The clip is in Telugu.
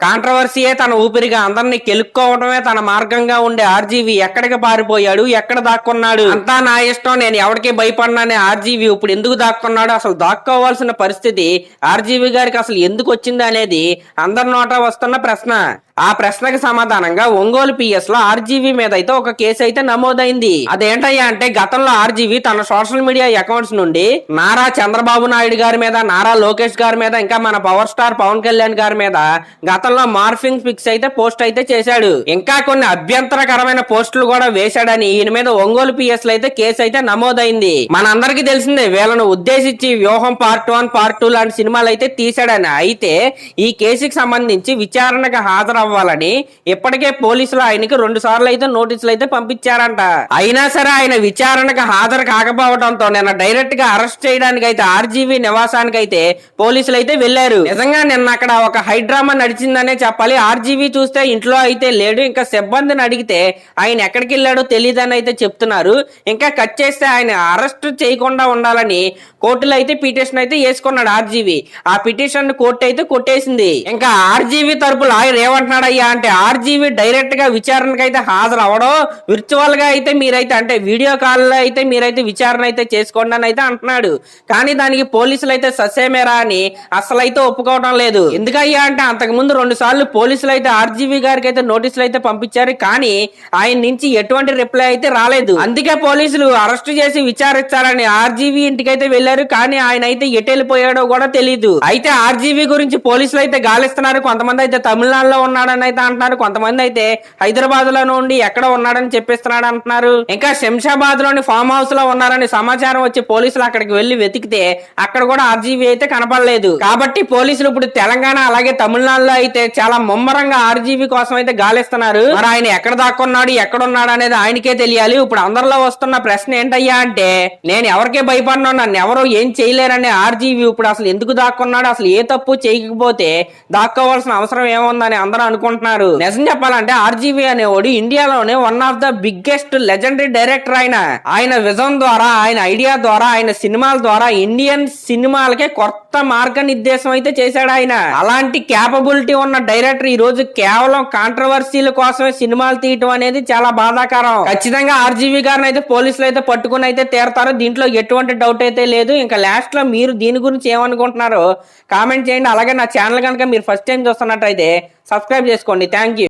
కాంట్రవర్సీయే తన ఊపిరిగా అందరినీ కెలుక్కోవడమే తన మార్గంగా ఉండే ఆర్జీవి ఎక్కడికి పారిపోయాడు, ఎక్కడ దాక్కున్నాడు, అంతా నా ఇష్టం, నేను ఎవరికి భయపడినానే ఆర్జీవి ఇప్పుడు ఎందుకు దాక్కున్నాడు, అసలు దాక్కోవాల్సిన పరిస్థితి ఆర్జీవి గారికి అసలు ఎందుకు వచ్చింది అనేది అందరి నోట వస్తున్న ప్రశ్న. ఆ ప్రశ్నకు సమాధానంగా ఒంగోలు పిఎస్ లో ఆర్జీవి మీద అయితే ఒక కేసు అయితే నమోదైంది. అదేంటయ్యా అంటే గతంలో ఆర్జీవి తన సోషల్ మీడియా అకౌంట్స్ నుండి నారా చంద్రబాబు నాయుడు గారి మీద, నారా లోకేష్ గారి మీద, ఇంకా మన పవర్ స్టార్ పవన్ కళ్యాణ్ గారి మీద గతంలో మార్ఫింగ్ పిక్స్ అయితే పోస్ట్ అయితే చేశాడు. ఇంకా కొన్ని అభ్యంతరకరమైన పోస్టులు కూడా వేశాడని ఈయన మీద ఒంగోలు పిఎస్ లో అయితే కేసు అయితే నమోదైంది. మనందరికీ తెలిసిందే వీళ్ళను ఉద్దేశించి వ్యూహం పార్ట్ 1 పార్ట్ 2 లాంటి సినిమాలు అయితే తీశాడని. అయితే ఈ కేసుకి సంబంధించి విచారణకు హాజరవ్వాలని ఇప్పటికే పోలీసులు ఆయనకి 2 సార్లు అయితే నోటీసులు అయితే పంపించారంట. అయినా సరే ఆయన విచారణకు హాజరు కాకపోవడంతో నిన్న డైరెక్ట్ గా అరెస్ట్ చేయడానికి అయితే ఆర్జీవి నివాసానికి అయితే పోలీసులు అయితే వెళ్లారు. నిజంగా నిన్న అక్కడ ఒక హైడ్రామా నడిచిందనే చెప్పాలి. ఆర్జీవి చూస్తే ఇంట్లో అయితే లేడు. ఇంకా సిబ్బందిని అడిగితే ఆయన ఎక్కడికి వెళ్ళాడో తెలియదని అయితే చెప్తున్నారు. ఇంకా కట్ చేస్తే ఆయన అరెస్ట్ చేయకుండా ఉండాలని కోర్టులో అయితే పిటిషన్ అయితే వేసుకున్నాడు ఆర్జీవి. ఆ పిటిషన్ కోర్టు అయితే కొట్టేసింది. ఇంకా ఆర్జీవి తరపు లాయర్ ఏమంటున్నాడయ్యా అంటే ఆర్జీవి డైరెక్ట్ గా విచారణకు అయితే హాజరు అవడం, విర్చువల్ గా అయితే మీరైతే అంటే వీడియో కాల్ లో అయితే మీరైతే విచారణ అయితే చేసుకోండి అని అయితే అంటున్నాడు. కానీ దానికి పోలీసులు అయితే ససేమేరా అని అసలు అయితే ఒప్పుకోవడం లేదు. ఎందుకయ్యా అంటే అంతకు ముందు 2 సార్లు పోలీసులు అయితే ఆర్జీవి గారికి అయితే నోటీసులు అయితే పంపించారు. కానీ ఆయన నుంచి ఎటువంటి రిప్లై అయితే రాలేదు. అందుకే పోలీసులు అరెస్ట్ చేసి విచారిస్తారని ఆర్జీవి ఇంటికి అయితే వెళ్లారు. కానీ ఆయన అయితే ఎటు వెళ్ళిపోయాడో కూడా తెలియదు. అయితే ఆర్జీవి గురించి పోలీసులు అయితే గాలిస్తున్నారు. కొంతమంది అయితే తమిళనాడులో ఉన్నాడని అయితే అంటున్నారు. కొంతమంది అయితే హైదరాబాద్ లో నుండి ఎక్కడ ఉన్నాడని చెప్పిస్తున్నాడు అంటున్నారు. ఇంకా శంషాబాద్ లోని ఫామ్ హౌస్ లో ఉన్నారని సమాచారం వచ్చి పోలీసులు అక్కడికి వెళ్లి వెతికితే అక్కడ కూడా ఆర్జీవి అయితే కనపడలేదు. కాబట్టి పోలీసులు ఇప్పుడు తెలంగాణ అలాగే తమిళనాడులో అయితే చాలా ముమ్మరంగా ఆర్జీవి కోసం అయితే గాలిస్తున్నారు. మరి ఆయన ఎక్కడ దాక్కున్నాడు, ఎక్కడ ఉన్నాడు అనేది ఆయనకే తెలియాలి. ఇప్పుడు అందరిలో వస్తున్న ప్రశ్న ఏంటయ్యా అంటే నేను ఎవరికే భయపడినా, నన్ను ఎవరో ఏం చేయలేరనే ఆర్జీవి ఇప్పుడు అసలు ఎందుకు దాక్కున్నాడు, అసలు ఏ తప్పు చేయకపోతే దాక్కోవాల్సిన అవసరం ఏముందని అందరూ అనుకుంటున్నారు. నిజం చెప్పాలంటే ఆర్జీవి అనేవాడు ఇండియాలోనే one of the biggest legendary director. ఆయన విజన్ ద్వారా, ఆయన ఐడియా ద్వారా, ఆయన సినిమాల ద్వారా ఇండియన్ సినిమాలకే కొత్త మార్గనిర్దేశం అయితే చేశాడు ఆయన. అలాంటి క్యాపబిలిటీ ఉన్న డైరెక్టర్ ఈ రోజు కేవలం కాంట్రవర్సీల కోసమే సినిమాలు తీయటం అనేది చాలా బాధాకరం. ఖచ్చితంగా ఆర్జీవి గారిని అయితే పోలీసులు అయితే పట్టుకుని అయితే తీరతారు. దీంట్లో ఎటువంటి డౌట్ అయితే లేదు. ఇంకా లాస్ట్ లో మీరు దీని గురించి ఏమనుకుంటున్నారో కామెంట్ చేయండి. అలాగే నా ఛానల్ కనుక మీరు ఫస్ట్ టైం చూస్తున్నట్టయితే సబ్స్క్రైబ్ చేసుకోండి. Thank you.